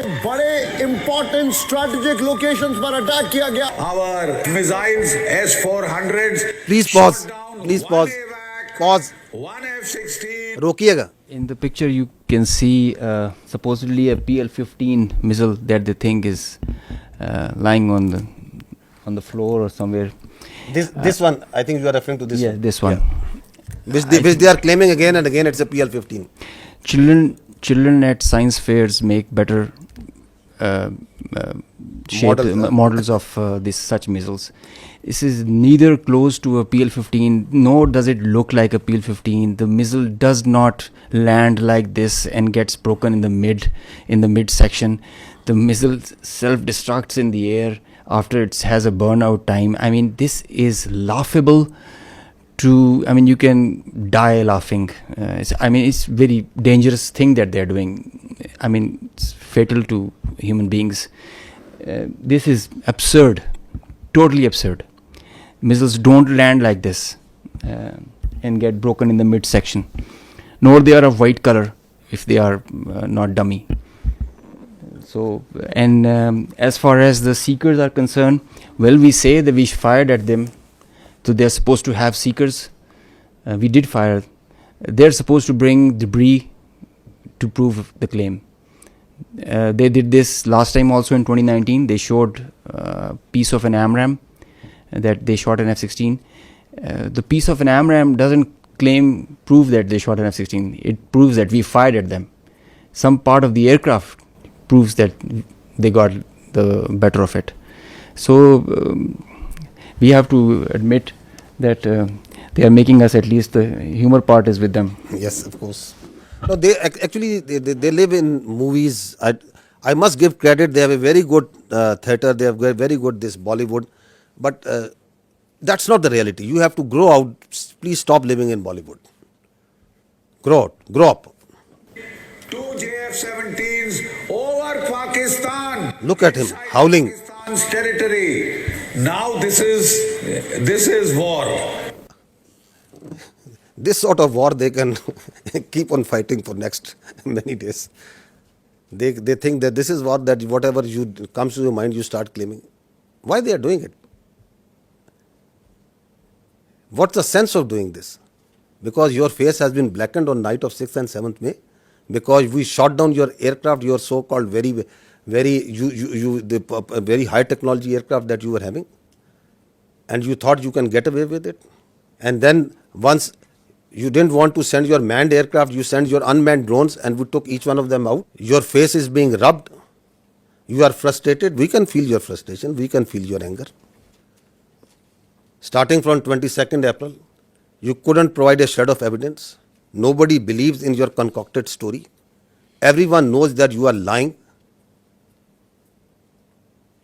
बड़े important strategic locations पर attack किया गया. Our missiles S-400s. Please pause. Please pause. Pause. One F-16. रोकिएगा. In the picture, you can see supposedly a PL-15 missile that they think is lying on the floor or somewhere. This one, I think you are referring to this one. Yeah, this one. Which they are claiming again and again it's a PL-15. Children at science fairs make better models of such missiles. This is neither close to a PL-15, nor does it look like a PL-15. The missile does not land like this and gets broken in the mid section. The missile self-destructs in the air after it has a burnout time. I mean, this is laughable. You can die laughing. It's very dangerous thing that they're doing. It's fatal to human beings. This is absurd, totally absurd. Missiles don't land like this and get broken in the midsection. Nor they are of white color if they are not dummy. So, as far as the seekers are concerned, well, we say that we fired at them. So they're supposed to have seekers. We did fire. They're supposed to bring debris to prove the claim. They did this last time also in 2019. They showed a piece of an AMRAAM that they shot an F-16. The piece of an AMRAAM doesn't prove that they shot an F-16. It proves that we fired at them. Some part of the aircraft proves that they got the better of it. So we have to admit that they are making us, at least the humor part is with them. Yes, of course. No, they actually they live in movies. I must give credit. They have a very good theatre. They have very good this Bollywood, but that's not the reality. You have to grow out. Please stop living in Bollywood. Grow up. 2 JF-17s over Pakistan. Look at him howling. Pakistan's territory. Now this is war. This sort of war they can keep on fighting for next many days. They think that this is war, that whatever comes to your mind you start claiming. Why they are doing it? What's the sense of doing this? Because your face has been blackened on night of 6th and 7th May. Because we shot down your aircraft, your so-called very high technology aircraft that you were having, and you thought you can get away with it. And then once you didn't want to send your manned aircraft, you sent your unmanned drones, and we took each one of them out. Your face is being rubbed. You are frustrated. We can feel your frustration. We can feel your anger. Starting from 22nd April, you couldn't provide a shred of evidence. Nobody believes in your concocted story. Everyone knows that you are lying.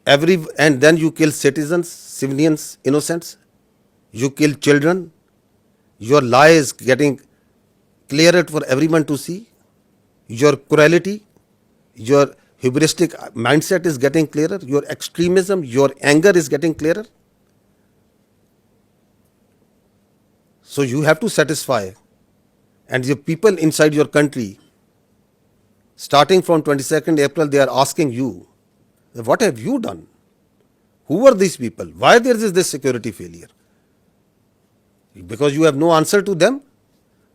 And then you kill citizens, civilians, innocents. You kill children. Your lie is getting clearer for everyone to see. Your cruelty, your hubristic mindset is getting clearer. Your extremism, your anger is getting clearer. So you have to satisfy. And the people inside your country, starting from 22nd April, they are asking you, what have you done? Who are these people? Why there is this security failure? Because you have no answer to them?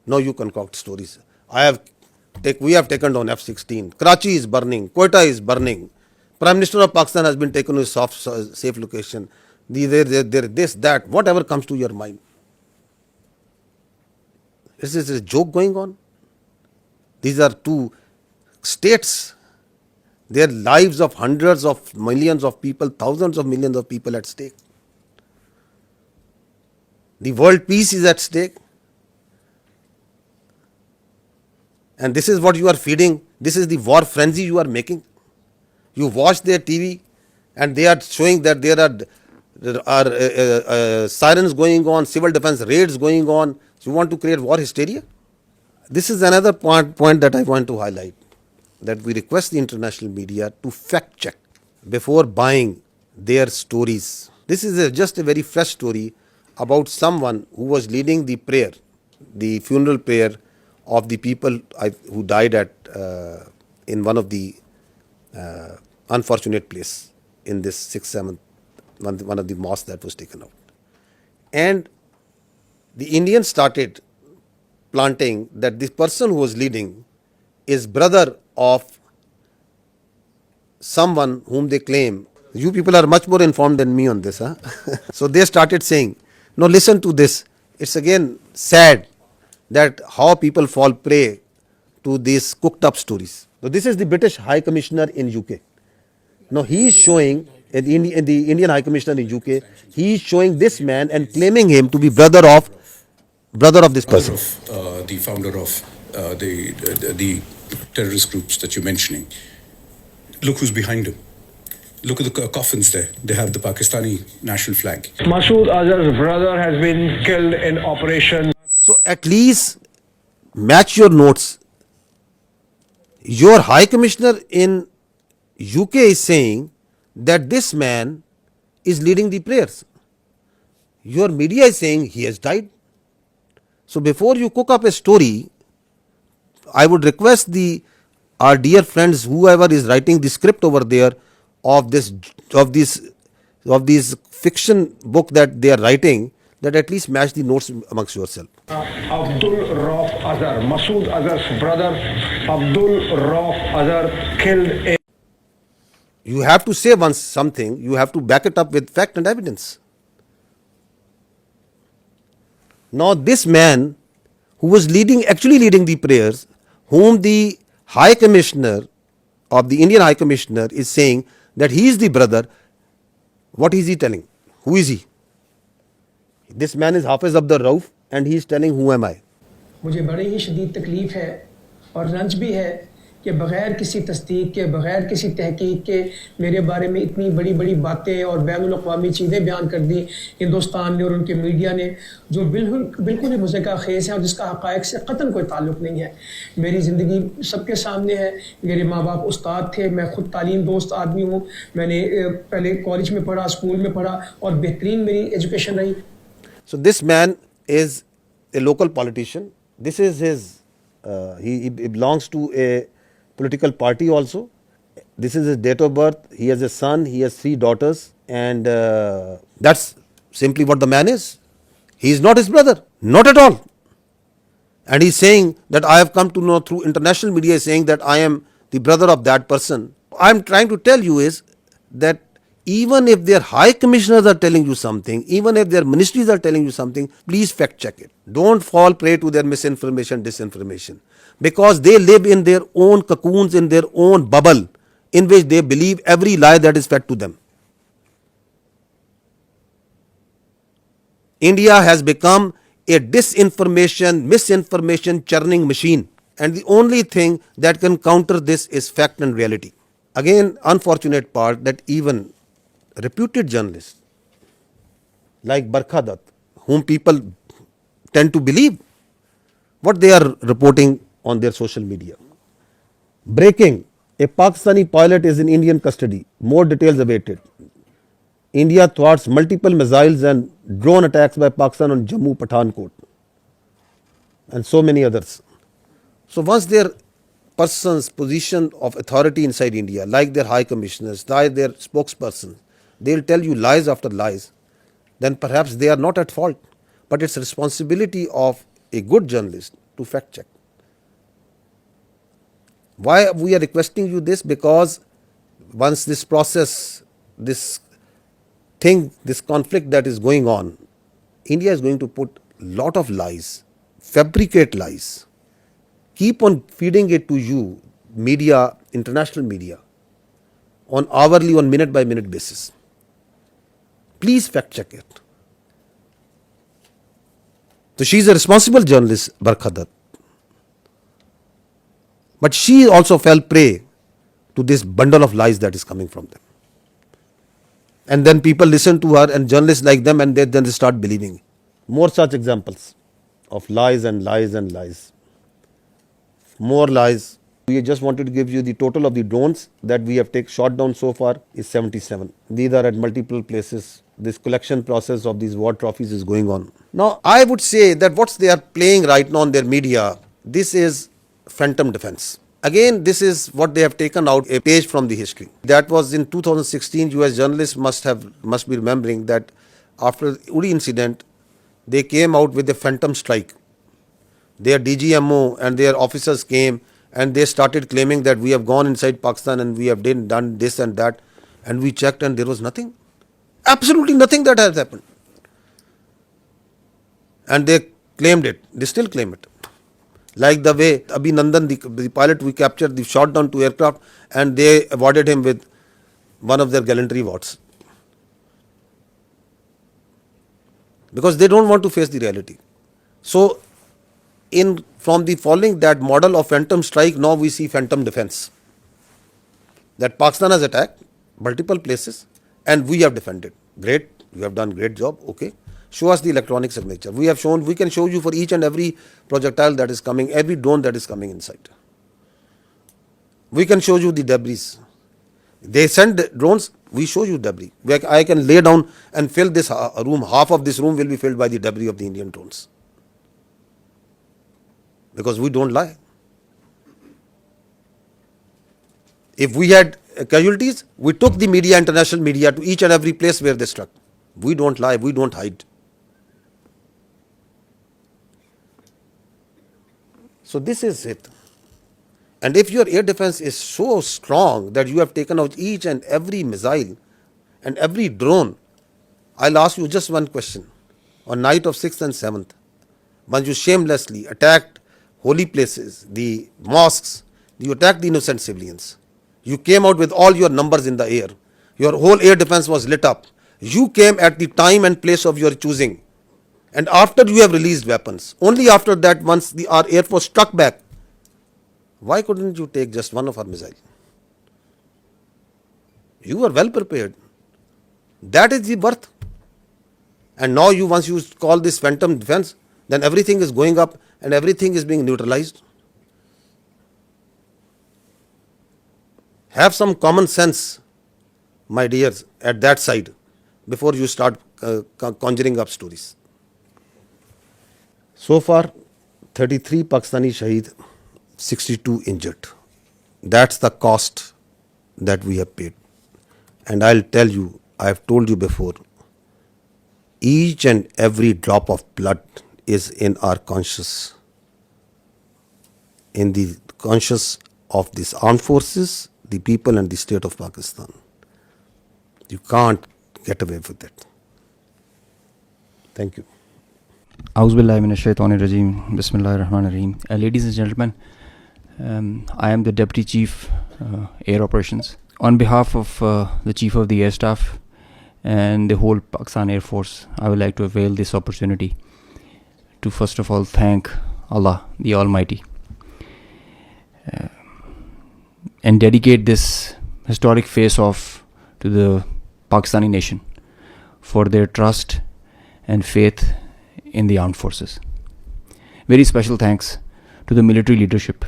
No, you concoct stories. We have taken down F-16. Karachi is burning. Quetta is burning. Prime Minister of Pakistan has been taken to a safe location. This, that, whatever comes to your mind. Is this a joke going on? These are two states. Their lives of hundreds of millions of people, thousands of millions of people at stake. The world peace is at stake. And this is what you are feeding. This is the war frenzy you are making. You watch their TV and they are showing that there are sirens going on, civil defense raids going on. So you want to create war hysteria? This is another point that I want to highlight. That we request the international media to fact check before buying their stories. This is just a very fresh story about someone who was leading the prayer, the funeral prayer of the people who died in one of the unfortunate place in this 6th, 7th, one of the mosques that was taken out. And the Indians started planting that this person who was leading is brother of someone whom they claim. You people are much more informed than me on this. Huh? So they started saying, no, listen to this. It's again sad that how people fall prey to these cooked up stories. So this is the British High Commissioner in UK. Now he is showing, the Indian High Commissioner in UK, he is showing this man and claiming him to be brother of this person. The founder of the terrorist groups that you're mentioning. Look who's behind him. Look at the coffins there. They have the Pakistani national flag. Masood Azhar's brother has been killed in Operation. So at least match your notes. Your High Commissioner in UK is saying that this man is leading the prayers. Your media is saying he has died. So before you cook up a story, I would request our dear friends, whoever is writing the script over there of this fiction book that they are writing, that at least match the notes amongst yourself. Abdul Rauf Azhar, Masood Azhar's brother, Abdul Rauf Azhar killed in. You have to say once something, you have to back it up with fact and evidence. Now this man who was actually leading the prayers, whom the High Commissioner of the Indian High Commissioner is saying that he is the brother, what is he telling? Who is he? This man is Hafiz Abdul Rauf and he is telling who am I? मुझे बड़ी ही शदीद तकलीफ़ है और रंज भी है कि बग़ैर किसी तस्दीक के, बग़ैर किसी तहकीक के मेरे बारे में इतनी बड़ी बड़ी बातें और बैनुल-अक़वामी चीज़ें बयान कर दी हिंदुस्तान ने और उनके मीडिया ने, जो बिल्कुल ही मुज़क्का ख़ेज़ है और जिसका हक़ाइक़ से क़तन कोई ताल्लुक़ नहीं है। मेरी ज़िंदगी सबके सामने है। मेरे माँ बाप उस्ताद थे, मैं ख़ुद तालीम दोस्त आदमी हूँ। मैंने पहले कॉलेज में पढ़ा, स्कूल में पढ़ा और बेहतरीन मेरी एजुकेशन रही। So this man is a local politician. This is his, he belongs to a political party also. This is his date of birth. He has a son, he has 3 daughters, and that's simply what the man is. He is not his brother, not at all. And he's saying that I have come to know through international media, saying that I am the brother of that person. I'm trying to tell you is that even if their high commissioners are telling you something, even if their ministries are telling you something, please fact check it. Don't fall prey to their misinformation, disinformation, because they live in their own cocoons, in their own bubble, in which they believe every lie that is fed to them. India has become a disinformation, misinformation churning machine, and the only thing that can counter this is fact and reality. Again, unfortunate part that even reputed journalists like Barkha Dutt, whom people tend to believe what they are reporting on their social media. Breaking: a Pakistani pilot is in Indian custody. More details awaited. India thwarts multiple missiles and drone attacks by Pakistan on Jammu, Pathankot, and so many others. So once their person's position of authority inside India, like their high commissioners, like their spokespersons, they'll tell you lies after lies, then perhaps they are not at fault. But it's responsibility of a good journalist to fact check. Why we are requesting you this? Because once this process, this conflict that is going on, India is going to put lot of lies, fabricate lies, keep on feeding it to you, media, international media, on hourly, on minute by minute basis. Please fact check it. So she is a responsible journalist, Barkha Dutt. But she also fell prey to this bundle of lies that is coming from them. And then people listen to her and journalists like them, and then they start believing. More such examples of lies and lies and lies. More lies. We just wanted to give you the total of the drones that we have shot down so far is 77. These are at multiple places. This collection process of these war trophies is going on. Now, I would say that what they are playing right now on their media, this is phantom defense. Again, this is what they have taken out, a page from the history. That was in 2016. US journalists must be remembering that after the Uri incident, they came out with a phantom strike. Their DGMO and their officers came and they started claiming that we have gone inside Pakistan and we have done this and that, and we checked and there was nothing. Absolutely nothing that has happened. And they claimed it. They still claim it. Like the way Abhinandan, the pilot we captured, they shot down 2 aircraft and they awarded him with one of their gallantry awards. Because they don't want to face the reality. So, from the following that model of phantom strike, now we see phantom defense. That Pakistan has attacked multiple places and we have defended. Great, you have done great job, okay. Show us the electronic signature. We can show you for each and every projectile that is coming, every drone that is coming inside. We can show you the debris. They send drones, we show you debris. I can lay down and fill this room, half of this room will be filled by the debris of the Indian drones. Because we don't lie. If we had casualties, we took the media, international media, to each and every place where they struck. We don't lie, we don't hide. So this is it. And if your air defense is so strong that you have taken out each and every missile and every drone, I'll ask you just one question. On night of 6th and 7th, when you shamelessly attacked holy places, the mosques, you attacked the innocent civilians. You came out with all your numbers in the air. Your whole air defense was lit up. You came at the time and place of your choosing. And after you have released weapons, only after that, once our Air Force struck back, why couldn't you take just one of our missiles? You were well prepared. That is the birth. And now once you call this phantom defense, then everything is going up and everything is being neutralized. Have some common sense, my dears, at that side before you start conjuring up stories. So far, 33 Pakistani Shaheed, 62 injured. That's the cost that we have paid. And I'll tell you, I have told you before, each and every drop of blood is in our conscience, in the conscience of these armed forces, the people and the state of Pakistan. You can't get away with it. Thank you. Auzubillahi minash shaitanir rajeem. Bismillahir Rahmanir Rahim. Ladies and gentlemen, I am the Deputy Chief Air Operations. On behalf of the Chief of the Air Staff and the whole Pakistan Air Force, I would like to avail this opportunity to first of all thank Allah, the Almighty, and dedicate this historic face-off to the Pakistani nation for their trust and faith in the armed forces. Very special thanks to the military leadership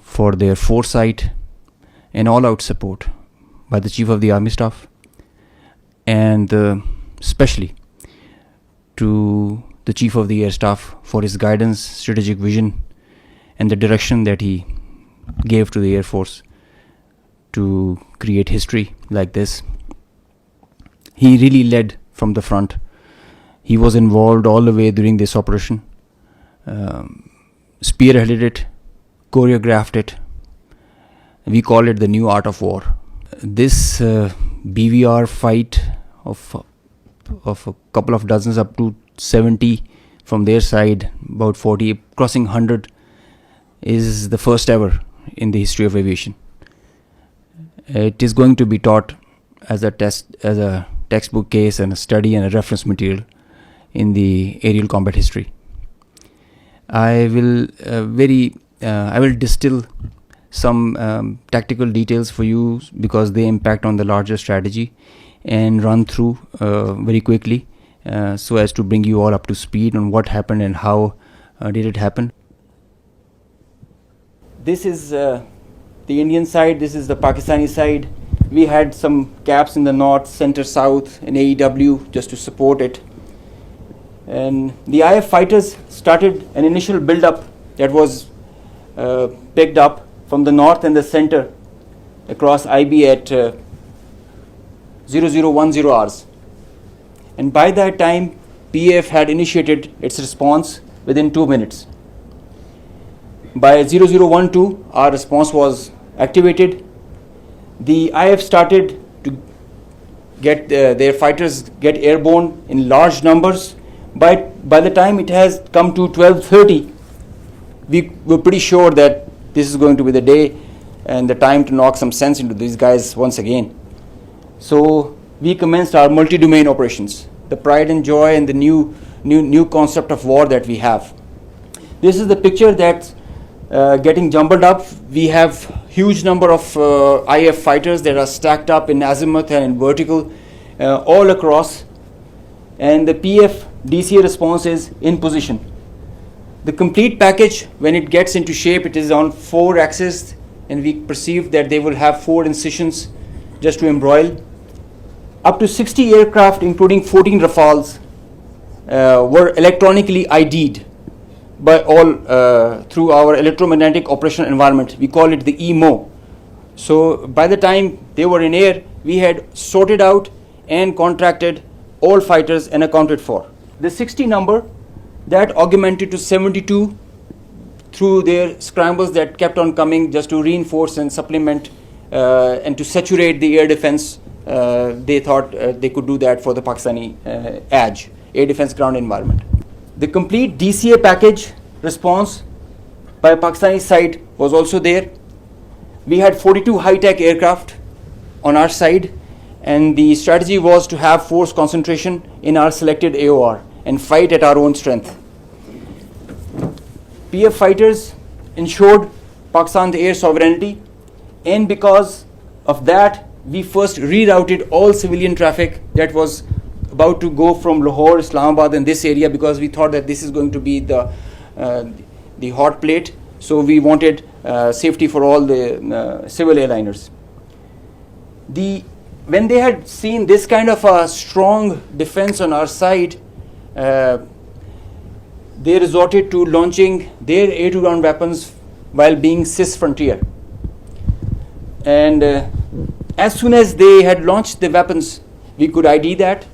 for their foresight and all-out support by the Chief of the Army Staff, and especially to the Chief of the Air Staff for his guidance, strategic vision, and the direction that he gave to the Air Force to create history like this. He really led from the front. He was involved all the way during this operation, spearheaded it, choreographed it. We call it the new art of war. This BVR fight of a couple of dozens up to 70 from their side, about 40, crossing 100, is the first ever in the history of aviation. It is going to be taught as a textbook case and a study and a reference material in the aerial combat history. I will distill some tactical details for you because they impact on the larger strategy, and run through very quickly so as to bring you all up to speed on what happened and how did it happen. This is the Indian side, this is the Pakistani side. We had some caps in the north, center, south, and AEW just to support it. And the IF fighters started an initial build-up that was picked up from the north and the center across IB at 0010 hours. And by that time, PAF had initiated its response within 2 minutes. By 0012, our response was activated. The IF started to get their fighters get airborne in large numbers. By the time it has come to 12:30, we were pretty sure that this is going to be the day and the time to knock some sense into these guys once again. So we commenced our multi-domain operations, the pride and joy and the new concept of war that we have. This is the picture that's getting jumbled up. We have huge number of IF fighters that are stacked up in azimuth and in vertical all across, and the PF DCA response is in position. The complete package, when it gets into shape, it is on 4 axes, and we perceive that they will have 4 incisions just to embroil. Up to 60 aircraft, including 14 Rafales, were electronically ID'd by all through our electromagnetic operational environment. We call it the EMO. So by the time they were in air, we had sorted out and contracted all fighters and accounted for. The 60 number, that augmented to 72 through their scrambles that kept on coming just to reinforce and supplement and to saturate the air defense. They thought they could do that for the Pakistani ADGE, air defense ground environment. The complete DCA package response by Pakistani side was also there. We had 42 high-tech aircraft on our side, and the strategy was to have force concentration in our selected AOR and fight at our own strength. PF fighters ensured Pakistan's air sovereignty, and because of that, we first rerouted all civilian traffic that was about to go from Lahore, Islamabad, and this area, because we thought that this is going to be the hot plate. So we wanted safety for all the civil airliners. When they had seen this kind of a strong defense on our side, they resorted to launching their air-to-ground weapons while being cis-frontier. And as soon as they had launched the weapons, we could ID that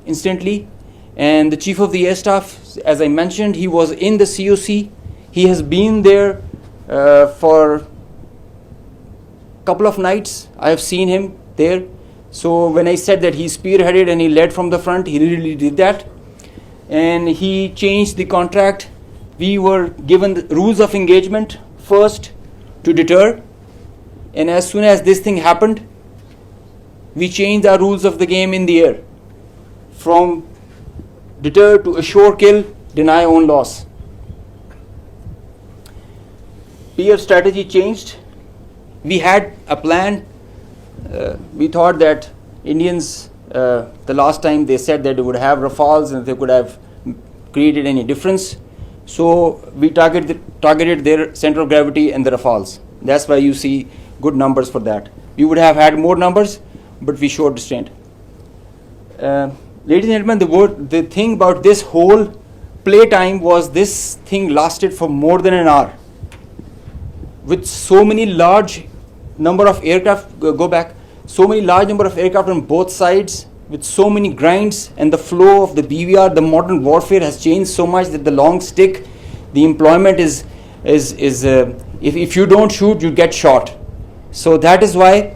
instantly. And the Chief of the Air Staff, as I mentioned, he was in the COC. He has been there for a couple of nights. I have seen him there. So when I said that he spearheaded and he led from the front, he really did that. And he changed the contract. We were given the rules of engagement first to deter. And as soon as this thing happened, we changed our rules of the game in the air from deter to assure kill, deny own loss. PF strategy changed. We had a plan. We thought that Indians, the last time they said that they would have Rafales and they could have created any difference. So we targeted their center of gravity and the Rafales. That's why you see good numbers for that. We would have had more numbers, but we showed restraint. Ladies and gentlemen, the thing about this whole playtime was this thing lasted for more than an hour. With so many large number of aircraft, so many large number of aircraft on both sides, with so many grinds, and the flow of the BVR, the modern warfare has changed so much that the long stick, the employment is if you don't shoot, you get shot. So that is why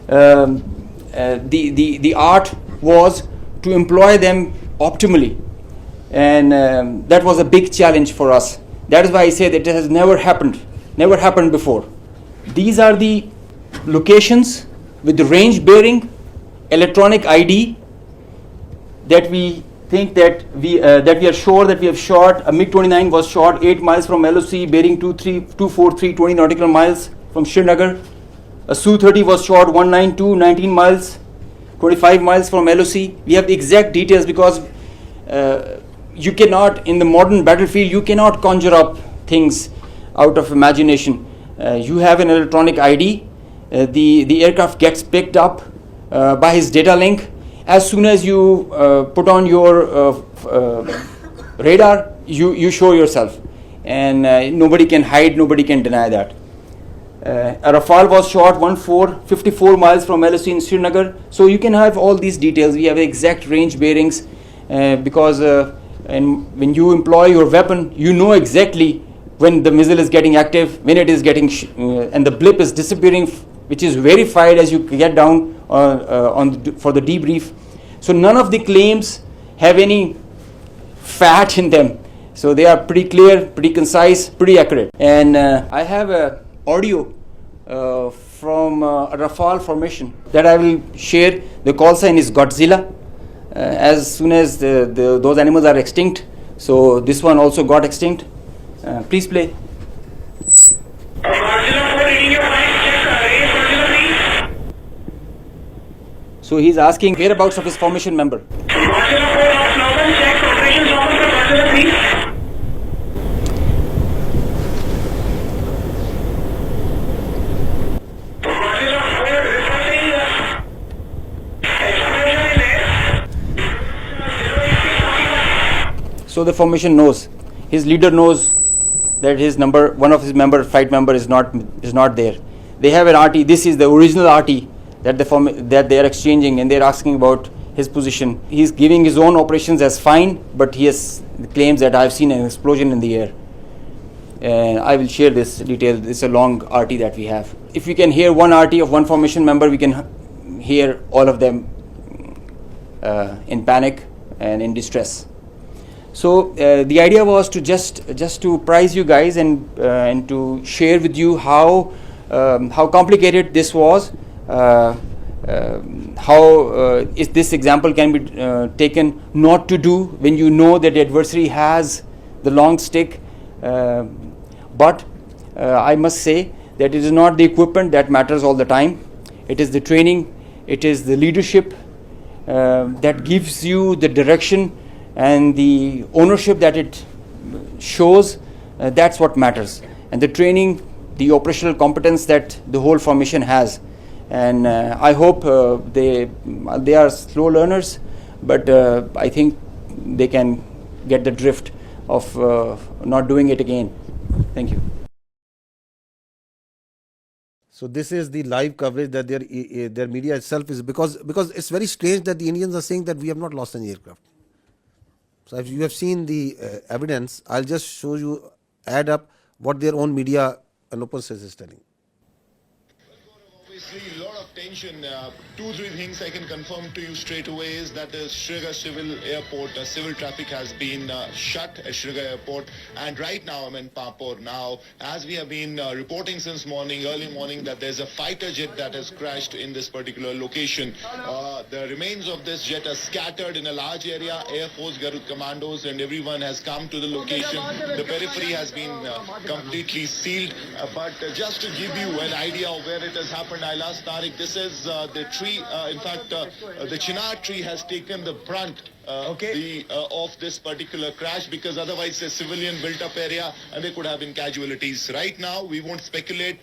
the art was to employ them optimally, and that was a big challenge for us. That is why I say that it has never happened before. These are the locations with the range bearing, electronic ID, that we think that we are sure that we have shot. A MiG-29 was shot 8 miles from LOC, bearing 243 20 nautical miles from Srinagar. A Su-30 was shot 192 19 miles, 25 miles from LOC. We have the exact details because you cannot, in the modern battlefield, you cannot conjure up things out of imagination. You have an electronic ID. The aircraft gets picked up by his data link. As soon as you put on your radar, you show yourself. and nobody can hide, nobody can deny that. A Rafale was shot 54 miles from LSC in Srinagar. So you can have all these details. We have exact range bearings because and when you employ your weapon, you know exactly when the missile is getting active, when it is getting and the blip is disappearing, which is verified as you get down for the debrief. So none of the claims have any fat in them. So they are pretty clear, pretty concise, pretty accurate. And I have a audio from a Rafale formation that I will share. The call sign is Godzilla. As soon as those animals are extinct, so this one also got extinct. Please play. So he's asking whereabouts of his formation member. So the formation knows, his leader knows that his number, one of his flight member is not there. They have an RT. This is the original RT that they are exchanging, and they are asking about his position. He is giving his own operations as fine, but he has claims that I have seen an explosion in the air. And I will share this detail. It's a long RT that we have. If we can hear one RT of one formation member, we can hear all of them in panic and in distress. So the idea was to just to prize you guys and to share with you how complicated this was, how this example can be taken not to do when you know that the adversary has the long stick. But I must say that it is not the equipment that matters all the time. It is the training, it is the leadership that gives you the direction and the ownership that it shows. That's what matters. And the training, the operational competence that the whole formation has. And I hope they are slow learners, but I think they can get the drift of not doing it again. Thank you. So this is the live coverage that their media itself is, because it's very strange that the Indians are saying that we have not lost any aircraft. So if you have seen the evidence, I'll just show you, add up what their own media and open source is telling. Obviously, a lot of tension. 2-3 things I can confirm to you straight away is that the Srinagar Civil Airport, civil traffic has been shut at Srinagar Airport. And right now I'm in Pampur. Now, as we have been reporting since morning, early morning, that there's a fighter jet that has crashed in this particular location. The remains of this jet are scattered in a large area. Air Force, Garud commandos and everyone has come to the location. The periphery has been completely sealed. But just to give you an idea of where it has happened, I'll ask Tariq. This is the tree. In fact, the chinar tree has taken the brunt of this particular crash, because otherwise it's a civilian built-up area and there could have been casualties. Right now, we won't speculate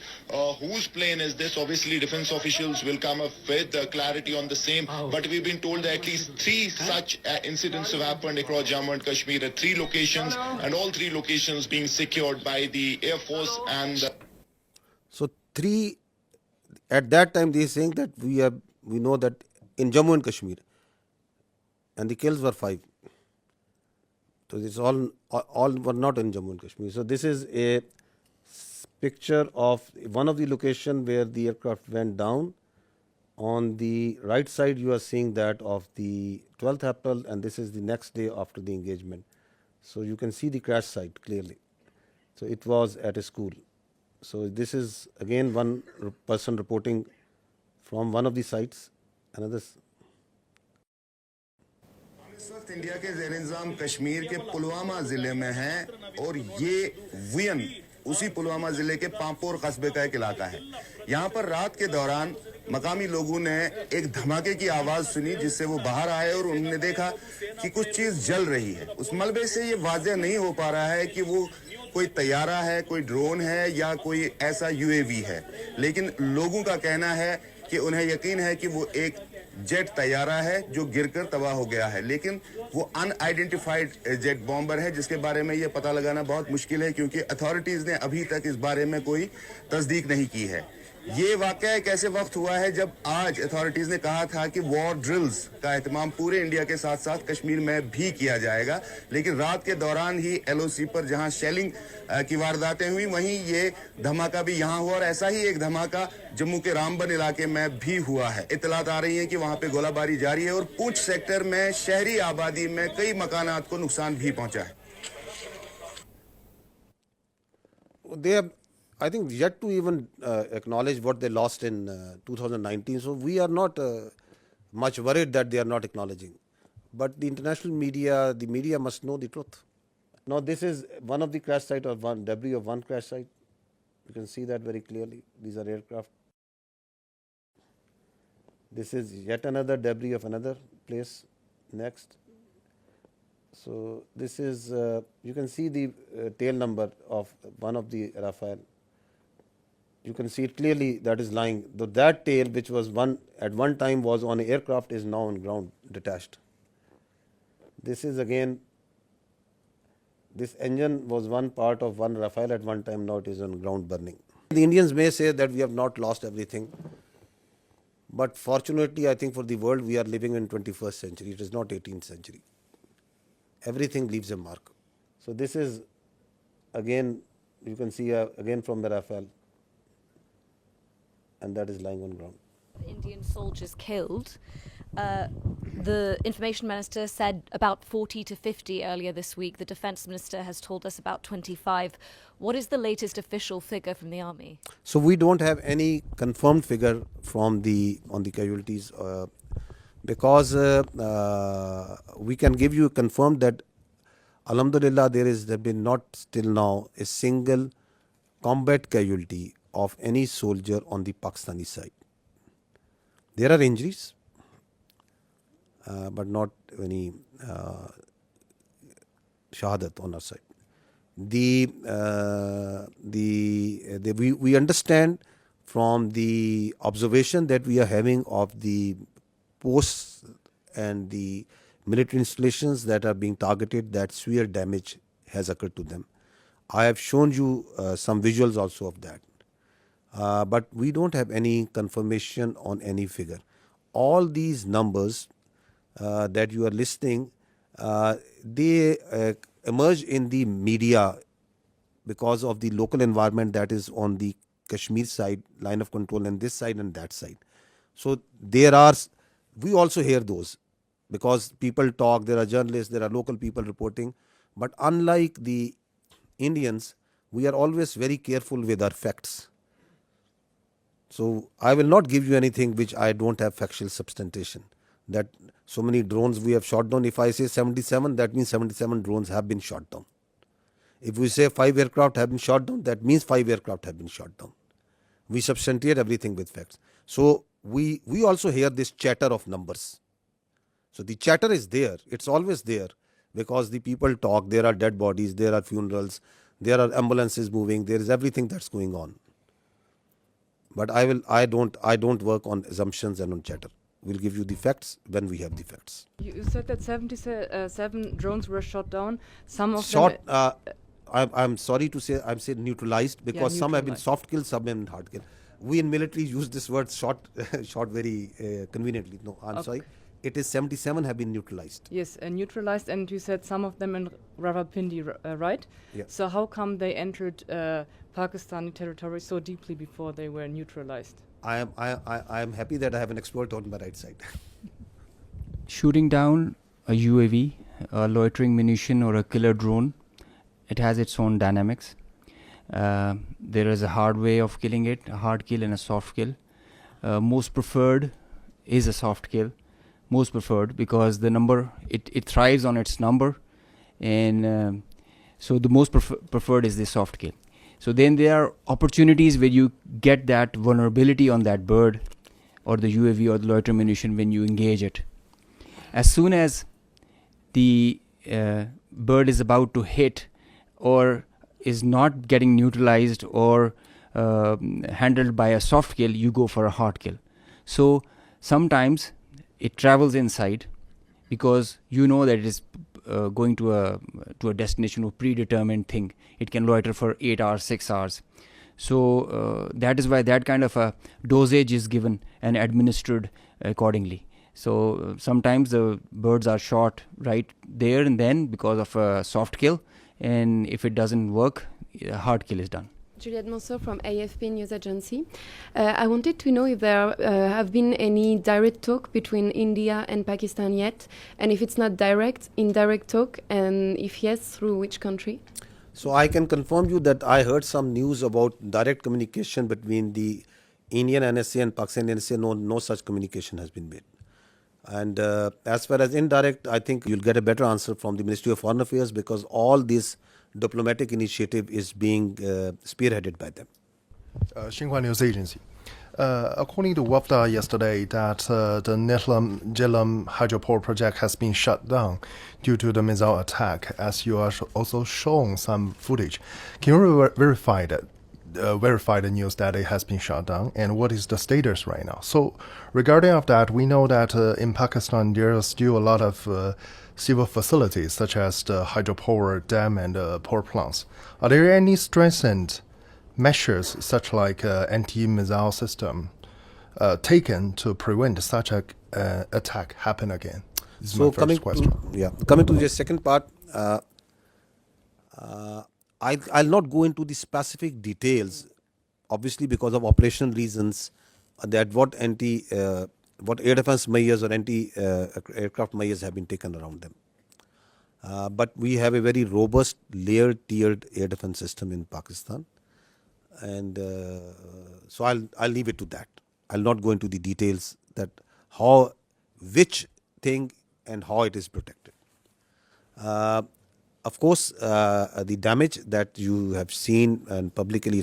whose plane is this. Obviously, defense officials will come up with clarity on the same. But we've been told that at least 3 such incidents have happened across Jammu and Kashmir at 3 locations, and all 3 locations being secured by the Air Force and. So 3. At that time, they are saying that we know that in Jammu and Kashmir, and the kills were 5. So this all were not in Jammu and Kashmir. So this is a picture of one of the location where the aircraft went down. On the right side, you are seeing that of the 12th April, and this is the next day after the engagement. So you can see the crash site clearly. So it was at a school. So this is again one person reporting from one of the sites. Another. इस वक्त India के ज़ेर-ए-इंतज़ाम कश्मीर के पुलवामा ज़िले में हैं और ये vein उसी पुलवामा ज़िले के पांपोर कस्बे का एक इलाका है। यहाँ पर रात के दौरान मकामी लोगों ने एक धमाके की आवाज़ सुनी, जिससे वो बाहर आए और उन्होंने देखा कि कुछ चीज़ जल रही है। उस मलबे से ये वाज़ेह नहीं हो पा रहा है कि वो कोई तैयारा है, कोई ड्रोन है या कोई ऐसा यूएवी है, लेकिन लोगों का कहना है कि उन्हें यकीन है कि वो एक जेट तैयारा है जो गिरकर तबाह हो गया है, लेकिन वो अनआइडेंटिफाइड जेट बॉम्बर है जिसके बारे में ये पता लगाना बहुत मुश्किल है क्योंकि अथॉरिटीज ने अभी तक इस बारे में कोई तस्दीक नहीं की है। ये वाकया एक ऐसे वक्त हुआ है जब आज अथॉरिटीज ने कहा था कि वॉर ड्रिल्स का एहतमाम पूरे इंडिया के साथ साथ कश्मीर में भी किया जाएगा, लेकिन रात के दौरान ही एलओसी पर जहां शेलिंग की वारदातें हुई वहीं ये धमाका भी यहां हुआ और ऐसा ही एक धमाका जम्मू के रामबन इलाके में भी हुआ है। इत्तलात आ रही है कि वहां पे गोलाबारी जारी है और पूंछ सेक्टर में शहरी आबादी में कई मकानात को नुकसान भी पहुंचा है। They have, I think, yet to even acknowledge what they lost in 2019. So we are not much worried that they are not acknowledging. But the international media, the media must know the truth. Now this is one of the crash site or one debris of one crash site. You can see that very clearly. These are aircraft. This is yet another debris of another place. Next. So this is, you can see the tail number of one of the Rafale. You can see it clearly that is lying. Though that tail, which was at one time was on an aircraft, is now on ground, detached. This is again, this engine was one part of one Rafale at one time, now it is on ground burning. The Indians may say that we have not lost everything. But fortunately, I think for the world, we are living in 21st century. It is not 18th century. Everything leaves a mark. So this is, again, you can see again from the Rafale. And that is lying on ground. Indian soldiers killed. The information minister said about 40 to 50 earlier this week. The defense minister has told us about 25. What is the latest official figure from the army? So we don't have any confirmed figure from on the casualties because we can give you confirmed that Alhamdulillah there have been not still now a single combat casualty of any soldier on the Pakistani side. There are injuries, but not any shahadat on our side. We understand from the observation that we are having of the posts and the military installations that are being targeted that severe damage has occurred to them. I have shown you some visuals also of that. But we don't have any confirmation on any figure. All these numbers that you are listing, they emerge in the media because of the local environment that is on the Kashmir side, line of control, and this side and that side. So we also hear those because people talk, there are journalists, there are local people reporting. But unlike the Indians, we are always very careful with our facts. So I will not give you anything which I don't have factual substantiation. That so many drones we have shot down. If I say 77, that means 77 drones have been shot down. If we say 5 aircraft have been shot down, that means 5 aircraft have been shot down. We substantiate everything with facts. So we also hear this chatter of numbers. So the chatter is there. It's always there because the people talk. There are dead bodies. There are funerals. There are ambulances moving. There is everything that's going on. But I don't work on assumptions and on chatter. We'll give you the facts when we have the facts. You said that 77 drones were shot down. Some of them. I'm sorry to say, I'm saying neutralized because some have been soft killed, some have been hard killed. We in military use this word shot very conveniently. No, I'm sorry. It is 77 have been neutralized. Yes, neutralized, and you said some of them in Rawalpindi, right? Yeah. So how come they entered Pakistani territory so deeply before they were neutralized? I am happy that I have an expert on my right side. Shooting down a UAV, a loitering munition, or a killer drone, it has its own dynamics. There is a hard way of killing it, a hard kill and a soft kill. Most preferred is a soft kill. Most preferred because the number, it thrives on its number, and so the most preferred is the soft kill. So then there are opportunities where you get that vulnerability on that bird or the UAV or the loiter munition when you engage it. As soon as the bird is about to hit or is not getting neutralized or handled by a soft kill, you go for a hard kill. So sometimes it travels inside because you know that it is going to a destination or predetermined thing. It can loiter for 8 hours, 6 hours. So that is why that kind of a dosage is given and administered accordingly. So sometimes the birds are shot right there and then because of a soft kill, and if it doesn't work, a hard kill is done. Juliette Mansour from AFP News Agency. I wanted to know if there have been any direct talk between India and Pakistan yet, and if it's not direct, indirect talk, and if yes, through which country? So I can confirm you that I heard some news about direct communication between the Indian NSA and Pakistan NSA. No such communication has been made. And as far as indirect, I think you'll get a better answer from the Ministry of Foreign Affairs, because all this diplomatic initiative is being spearheaded by them. Xinhua News Agency. According to WAFDA yesterday, that the Netlam Jelam hydropower project has been shut down due to the missile attack, as you are also shown some footage. Can you verify the news that it has been shut down, and what is the status right now? So regarding of that, we know that in Pakistan there are still a lot of civil facilities such as the hydropower dam and power plants. Are there any strengthened measures such like anti-missile system taken to prevent such a attack happen again? This is my first question. Coming to the second part, I'll not go into the specific details, obviously because of operational reasons, that what air defense measures or anti-aircraft measures have been taken around them. But we have a very robust layered tiered air defense system in Pakistan. And so I'll leave it to that. I'll not go into the details that which thing and how it is protected. Of course, the damage that you have seen and publicly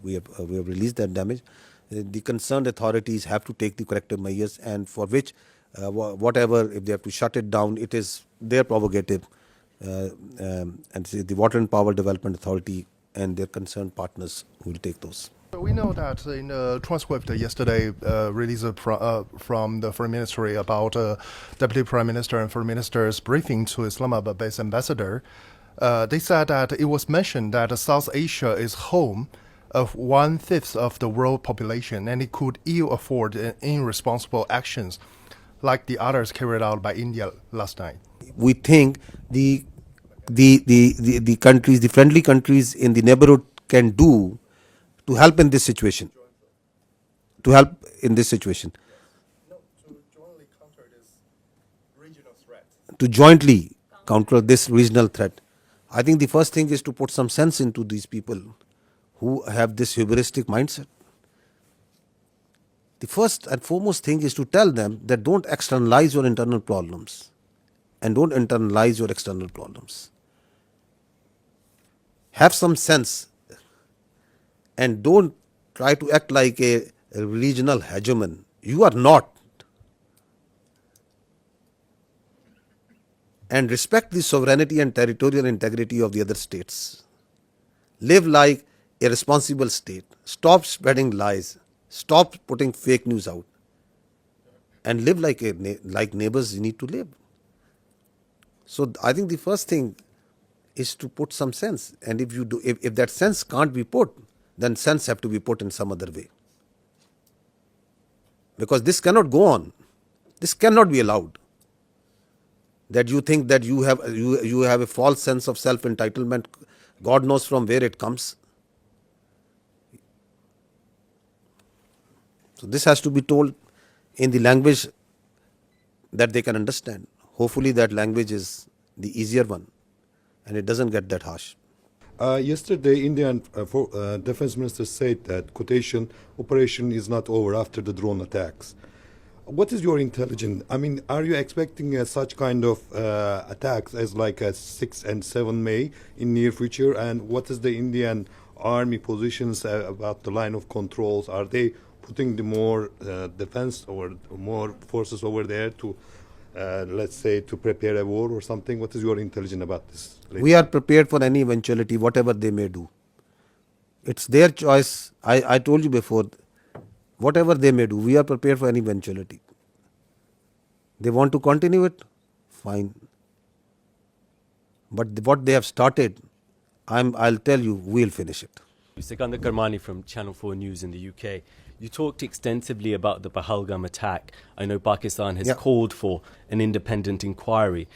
we have released that damage. The concerned authorities have to take the corrective measures, and for which whatever, if they have to shut it down, it is their prerogative, and the Water and Power Development Authority and their concerned partners who will take those. We know that in the transcript yesterday released from the Foreign Ministry about Deputy Prime Minister and Foreign Minister's briefing to Islamabad-based ambassador, they said that it was mentioned that South Asia is home of 1/5 of the world population, and it could ill afford irresponsible actions like the others carried out by India last night. We think the countries, the friendly countries in the neighborhood can do to help in this situation. To jointly counter this regional threat. I think the first thing is to put some sense into these people who have this hubristic mindset. The first and foremost thing is to tell them that don't externalize your internal problems and don't internalize your external problems. Have some sense and don't try to act like a regional hegemon. You are not. And respect the sovereignty and territorial integrity of the other states. Live like a responsible state. Stop spreading lies. Stop putting fake news out. And live like neighbors you need to live. So I think the first thing is to put some sense. And if that sense can't be put, then sense have to be put in some other way. Because this cannot go on. This cannot be allowed. That you think that you have a false sense of self-entitlement, God knows from where it comes. So this has to be told in the language that they can understand. Hopefully that language is the easier one and it doesn't get that harsh. Yesterday, Indian Defense Minister said that quotation operation is not over after the drone attacks. What is your intelligence? I mean, are you expecting such kind of attacks as like a 6 and 7 May in near future? And what is the Indian army positions about the line of controls? Are they putting the more defense or more forces over there to, let's say, to prepare a war or something? What is your intelligence about this? We are prepared for any eventuality, whatever they may do. It's their choice. I told you before, whatever they may do, we are prepared for any eventuality. They want to continue it, fine. But what they have started, I'll tell you, we'll finish it. Sikandar Karmani from Channel 4 News in the UK. You talked extensively about the Pahalgam attack. I know Pakistan has called for an independent inquiry.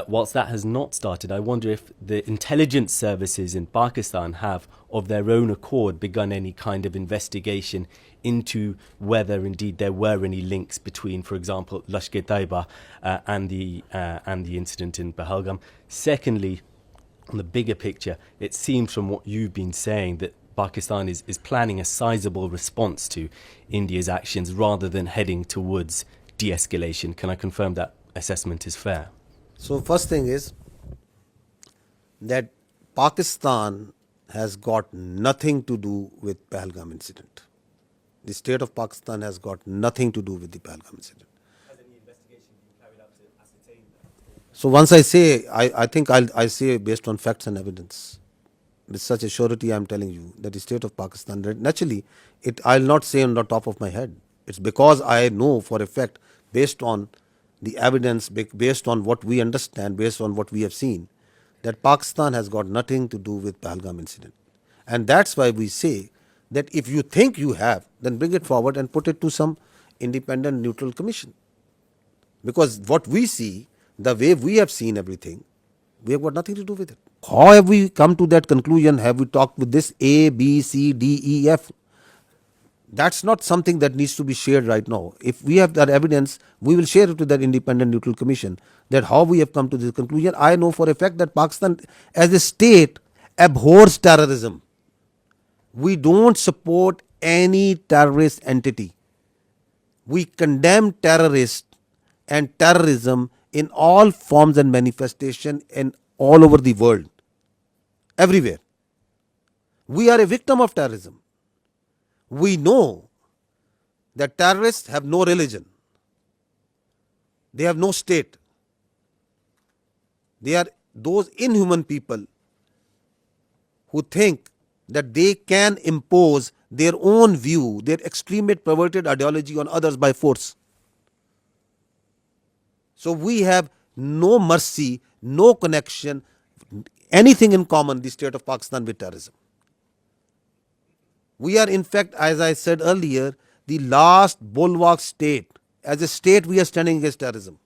Whilst that has not started, I wonder if the intelligence services in Pakistan have, of their own accord, begun any kind of investigation into whether indeed there were any links between, for example, Lashkar-e-Taiba and the incident in Pahalgam. Secondly, on the bigger picture, it seems from what you've been saying that Pakistan is planning a sizable response to India's actions rather than heading towards de-escalation. Can I confirm that assessment is fair? So first thing is that Pakistan has got nothing to do with Pahalgam incident. The state of Pakistan has got nothing to do with the Pahalgam incident. Has any investigation been carried out to ascertain that? So once I say, I think I say based on facts and evidence. With such a surety, I am telling you that the state of Pakistan, naturally, I'll not say on the top of my head. It's because I know for a fact, based on the evidence, based on what we understand, based on what we have seen, that Pakistan has got nothing to do with Pahalgam incident. And that's why we say that if you think you have, then bring it forward and put it to some independent neutral commission. Because what we see, the way we have seen everything, we have got nothing to do with it. How have we come to that conclusion? Have we talked with this A, B, C, D, E, F? That's not something that needs to be shared right now. If we have that evidence, we will share it to that independent neutral commission, that how we have come to this conclusion. I know for a fact that Pakistan as a state abhors terrorism. We don't support any terrorist entity. We condemn terrorists and terrorism in all forms and manifestation and all over the world. Everywhere. We are a victim of terrorism. We know that terrorists have no religion. They have no state. They are those inhuman people who think that they can impose their own view, their extremist perverted ideology on others by force. So we have no mercy, no connection, anything in common, the state of Pakistan, with terrorism. We are, in fact, as I said earlier, the last bulwark state. As a state, we are standing against terrorism.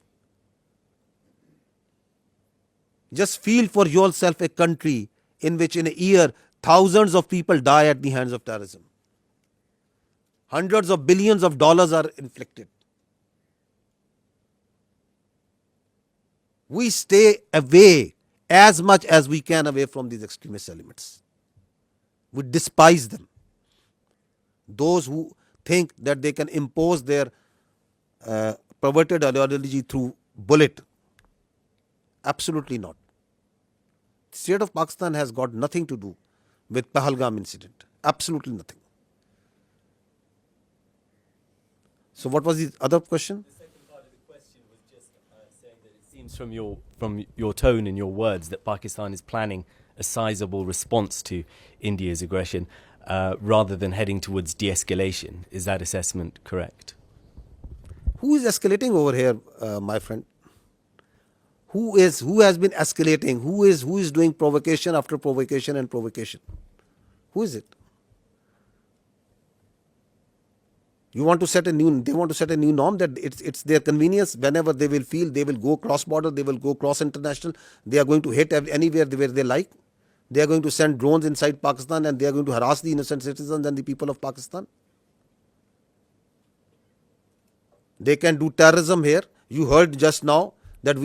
Just feel for yourself a country in which in a year thousands of people die at the hands of terrorism. Hundreds of billions of dollars are inflicted. We stay away as much as we can away from these extremist elements. We despise them. Those who think that they can impose their perverted ideology through bullet. Absolutely not. The state of Pakistan has got nothing to do with Pahalgam incident. Absolutely nothing. So what was the other question? The second part of the question was just saying that it seems from your tone and your words that Pakistan is planning a sizable response to India's aggression rather than heading towards de-escalation. Is that assessment correct? Who is escalating over here, my friend? Who has been escalating? Who is doing provocation after provocation and provocation? Who is it? They want to set a new norm that it's their convenience. Whenever they will feel, they will go cross border, they will go cross international. They are going to hit anywhere where they like. They are going to send drones inside Pakistan and they are going to harass the innocent citizens and the people of Pakistan. They can do terrorism here. You heard just now that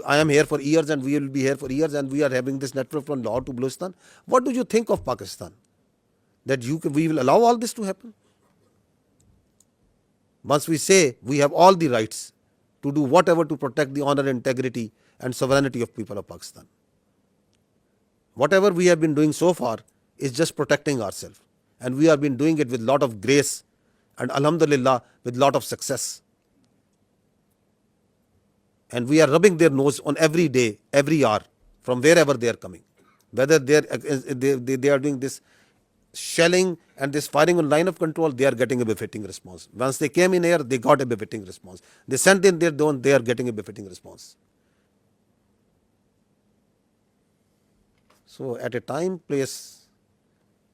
I am here for years and we will be here for years and we are having this network from Lahore to Baluchistan. What do you think of Pakistan? That we will allow all this to happen? Once we say we have all the rights to do whatever to protect the honor, integrity and sovereignty of people of Pakistan. Whatever we have been doing so far is just protecting ourselves. And we have been doing it with a lot of grace and alhamdulillah with a lot of success. And we are rubbing their nose on every day, every hour, from wherever they are coming. Whether they are doing this shelling and this firing on line of control, they are getting a befitting response. Once they came in air, they got a befitting response. They sent in their drone, they are getting a befitting response. So at a time, place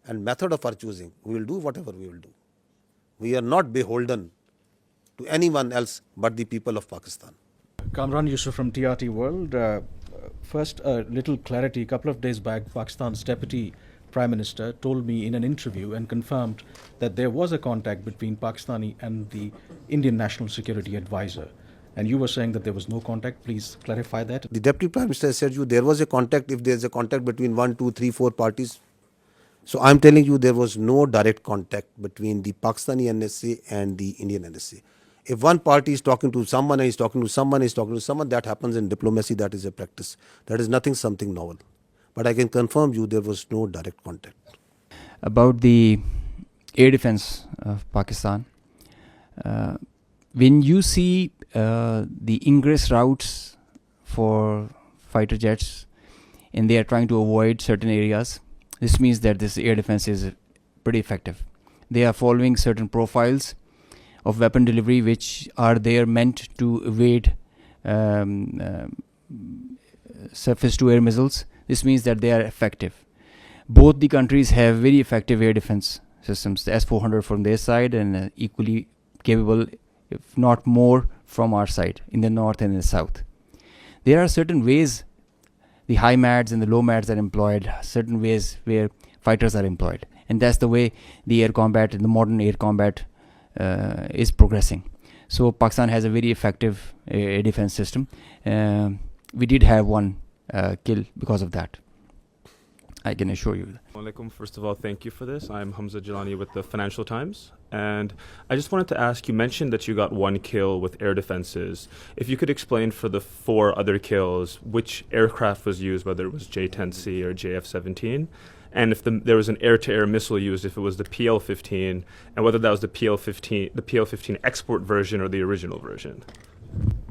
and method of our choosing, we will do whatever we will do. We are not beholden to anyone else but the people of Pakistan. Kamran Yusuf from TRT World. First, a little clarity. A couple of days back, Pakistan's Deputy Prime Minister told me in an interview and confirmed that there was a contact between Pakistani and the Indian National Security Advisor. And you were saying that there was no contact. Please clarify that. The Deputy Prime Minister said you there was a contact. If there is a contact between 1, 2, 3, 4 parties. So I am telling you there was no direct contact between the Pakistani NSA and the Indian NSA. If one party is talking to someone and is talking to someone, that happens in diplomacy, that is a practice. That is nothing something novel. But I can confirm you there was no direct contact. About the air defense of Pakistan, when you see the ingress routes for fighter jets and they are trying to avoid certain areas, this means that this air defense is pretty effective. They are following certain profiles of weapon delivery which are there meant to evade surface to air missiles. This means that they are effective. Both the countries have very effective air defense systems, the S-400 from their side and equally capable, if not more, from our side in the north and in the south. There are certain ways the high MADs and the low MADs are employed, certain ways where fighters are employed, and that's the way the air combat and the modern air combat is progressing. So Pakistan has a very effective air defense system. We did have one kill because of that, I can assure you. Alaikum. First of all, thank you for this. I'm Hamza Jalani with the Financial Times. And I just wanted to ask, you mentioned that you got one kill with air defenses. If you could explain for the 4 other kills, which aircraft was used, whether it was J-10C or JF-17, and if there was an air-to-air missile used, if it was the PL-15, and whether that was the PL-15 export version or the original version.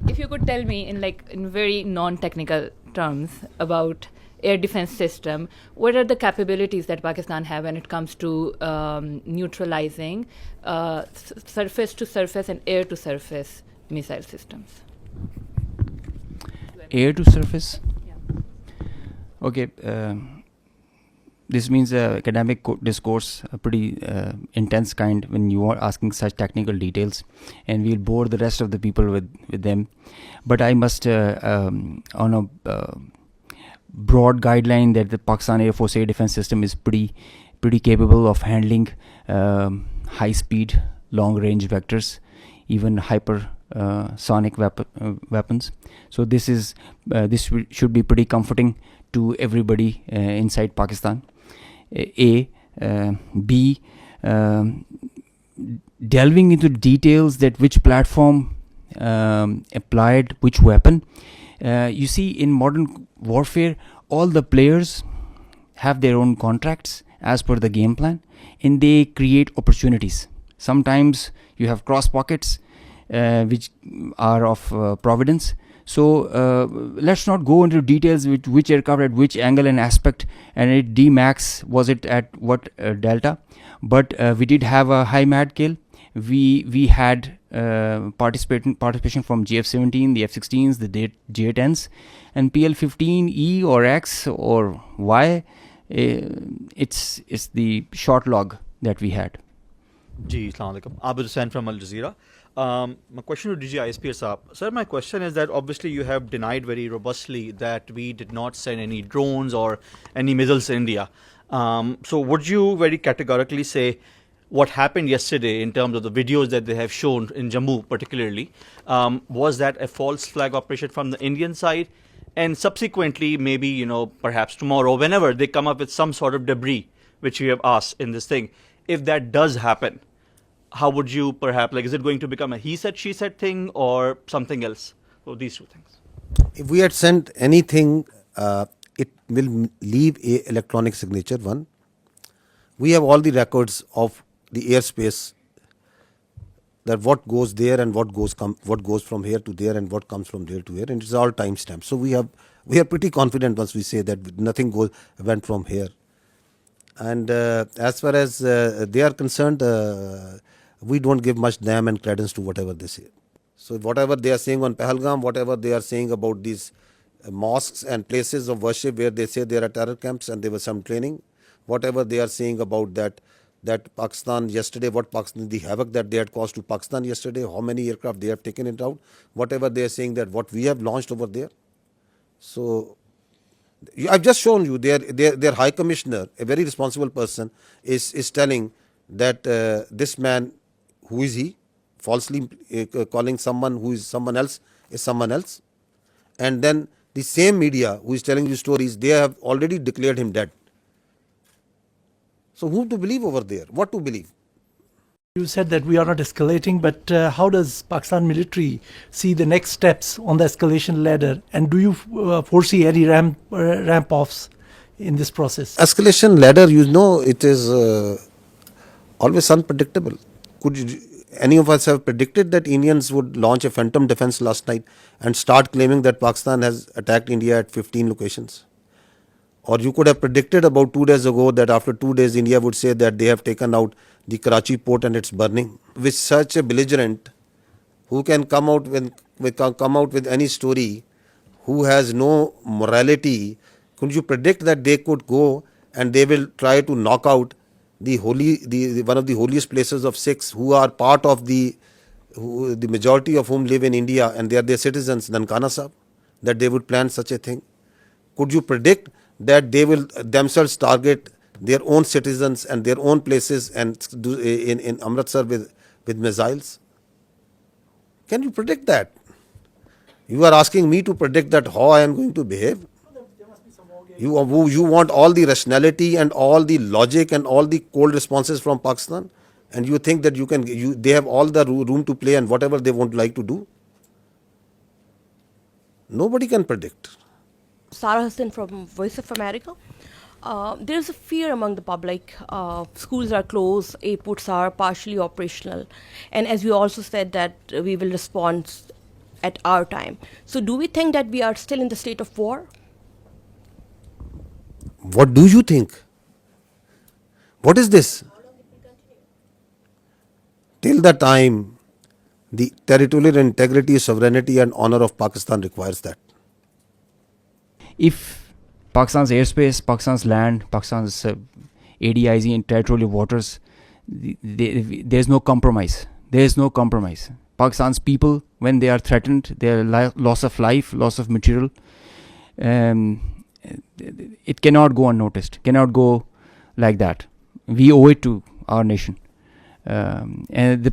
If you could tell me in very non-technical terms about air defense system, what are the capabilities that Pakistan have when it comes to neutralizing surface to surface and air to surface missile systems? Air to surface? Yeah. Okay. This means academic discourse, a pretty intense kind when you are asking such technical details, and we'll bore the rest of the people with them. But I must, on a broad guideline, that the Pakistan Air Force air defense system is pretty capable of handling high speed, long range vectors, even hypersonic weapons. So this should be pretty comforting to everybody inside Pakistan. B, delving into details that which platform applied which weapon. You see, in modern warfare, all the players have their own contracts as per the game plan, and they create opportunities. Sometimes you have cross pockets which are of providence. So let's not go into details with which aircraft at which angle and aspect, and at D max was it at what delta. But we did have a high MAD kill. We had participation from GF-17, the F-16s, the J-10s, and PL-15E or X or Y. It's the short log that we had. Ji, Assalamu alaikum. Abid Hussain from Al Jazeera. My question to DG ISPR Saab. Sir, my question is that obviously you have denied very robustly that we did not send any drones or any missiles to India. So would you very categorically say what happened yesterday in terms of the videos that they have shown in Jammu particularly, was that a false flag operation from the Indian side? And subsequently, maybe, perhaps tomorrow, whenever they come up with some sort of debris, which you have asked in this thing, if that does happen, how would you perhaps, is it going to become a he said, she said thing or something else? So these two things. If we had sent anything, it will leave a electronic signature one. We have all the records of the airspace, that what goes there and what goes from here to there and what comes from there to here, and it's all timestamped. So we are pretty confident once we say that nothing went from here. And as far as they are concerned, we don't give much damn and credence to whatever they say. So whatever they are saying on Pahalgam, whatever they are saying about these mosques and places of worship where they say there are terror camps and there was some training, whatever they are saying about that Pakistan yesterday, what Pakistan, the havoc that they had caused to Pakistan yesterday, how many aircraft they have taken it out, whatever they are saying that what we have launched over there. So I've just shown you their High Commissioner, a very responsible person, is telling that this man, who is he, falsely calling someone who is someone else is someone else, and then the same media who is telling you stories, they have already declared him dead. So whom to believe over there? What to believe? You said that we are not escalating, but how does Pakistan military see the next steps on the escalation ladder? And do you foresee any ramp-offs in this process? Escalation ladder, you know, it is always unpredictable. Could any of us have predicted that Indians would launch a phantom defense last night and start claiming that Pakistan has attacked India at 15 locations? Or you could have predicted about 2 days ago that after 2 days India would say that they have taken out the Karachi port and it's burning. With such a belligerent who can come out with any story, who has no morality, could you predict that they could go and they will try to knock out the one of the holiest places of Sikhs who are part of the majority of whom live in India and they are their citizens, Nankana Sahib, that they would plan such a thing? Could you predict that they will themselves target their own citizens and their own places and do in Amritsar with missiles? Can you predict that? You are asking me to predict that how I am going to behave? You want all the rationality and all the logic and all the cold responses from Pakistan, and you think that they have all the room to play and whatever they want like to do? Nobody can predict. Sarah Hassan from Voice of America. There's a fear among the public. Schools are closed, airports are partially operational, and as you also said that we will respond at our time. So do we think that we are still in the state of war? What do you think? What is this? Till the time the territorial integrity, sovereignty and honor of Pakistan requires that. If Pakistan's airspace, Pakistan's land, Pakistan's ADIZ and territorial waters, there's no compromise. There's no compromise. Pakistan's people, when they are threatened, their loss of life, loss of material, it cannot go unnoticed, cannot go like that. We owe it to our nation. And the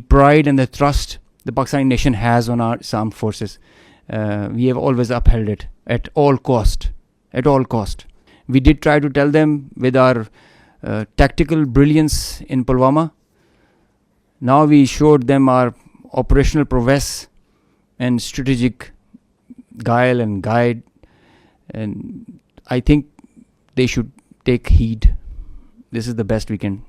pride and the trust the Pakistani nation has on our armed forces, we have always upheld it at all cost. At all cost. We did try to tell them with our tactical brilliance in Pulwama. Now we showed them our operational prowess and strategic guile and guide, and I think they should take heed. This is the best we can